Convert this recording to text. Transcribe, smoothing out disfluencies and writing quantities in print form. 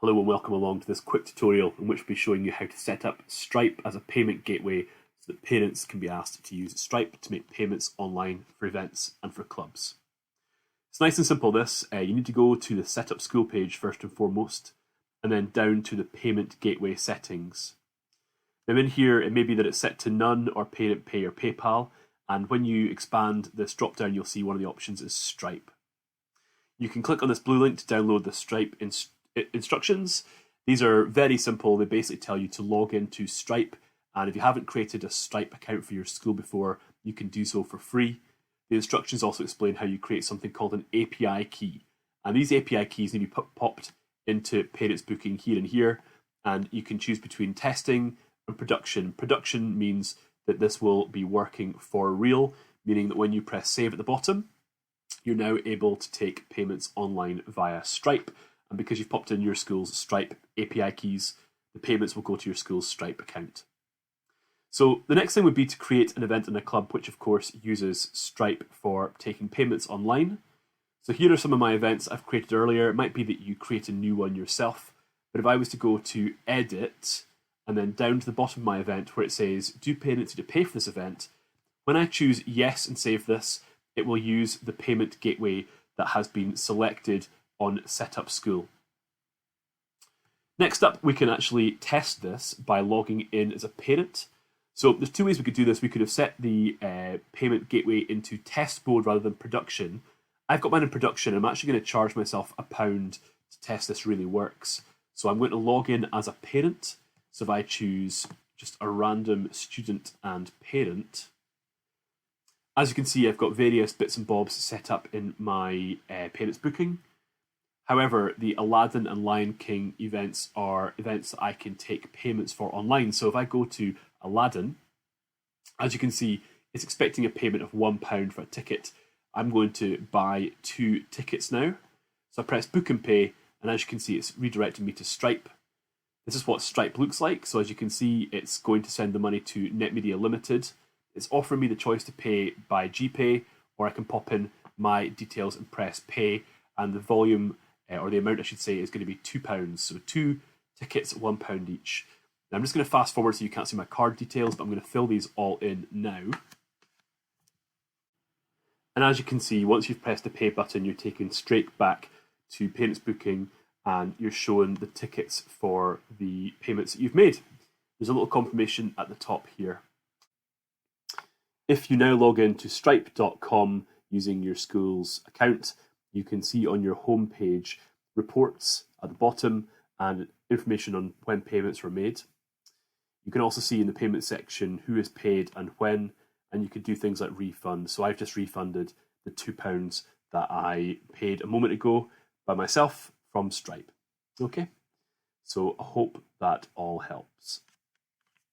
Hello and welcome along to this quick tutorial in which we'll be showing you how to set up Stripe as a payment gateway so that parents can be asked to use Stripe to make payments online for events and for clubs. It's nice and simple this. You need to go to the Setup School page first and foremost, and then down to the Payment Gateway settings. Now in here it may be that it's set to none or Parent Pay or PayPal, and when you expand this drop down you'll see one of the options is Stripe. You can click on this blue link to download the Stripe instructions. These are very simple. They basically tell you to log into Stripe, and if you haven't created a Stripe account for your school before, you can do so for free. The instructions also explain how you create something called an API key, and these API keys need to be popped into Parents Booking here and here, and you can choose between testing and production. Production means that this will be working for real, meaning that when you press save at the bottom, you're now able to take payments online via Stripe. And because you've popped in your school's Stripe API keys, the payments will go to your school's Stripe account. So the next thing would be to create an event in a club, which of course uses Stripe for taking payments online. So here are some of my events I've created earlier. It might be that you create a new one yourself, but if I was to go to Edit and then down to the bottom of my event where it says, do parents need to pay for this event? When I choose yes and save this, it will use the payment gateway that has been selected on Setup School. Next up, we can actually test this by logging in as a parent. So there's two ways we could do this. We could have set the payment gateway into test mode rather than production. I've got mine in production. I'm actually going to charge myself £1 to test this really works. So I'm going to log in as a parent. So if I choose just a random student and parent, as you can see, I've got various bits and bobs set up in my parents booking. However, the Aladdin and Lion King events are events that I can take payments for online. So if I go to Aladdin, as you can see, it's expecting a payment of £1 for a ticket. I'm going to buy 2 tickets now. So I press book and pay, and as you can see, it's redirecting me to Stripe. This is what Stripe looks like. So as you can see, it's going to send the money to Net Media Limited. It's offering me the choice to pay by GPay, or I can pop in my details and press pay, and the volume or the amount I should say is going to be £2. So 2 tickets, £1 each. Now I'm just going to fast forward so you can't see my card details, but I'm going to fill these all in now. And as you can see, once you've pressed the pay button, you're taken straight back to Parents Booking and you're shown the tickets for the payments that you've made. There's a little confirmation at the top here. If you now log into stripe.com using your school's account, you can see on your home page reports at the bottom and information on when payments were made. You can also see in the payment section who is paid and when, and you can do things like refund. So I've just refunded the £2 that I paid a moment ago by myself from Stripe. Okay, so I hope that all helps.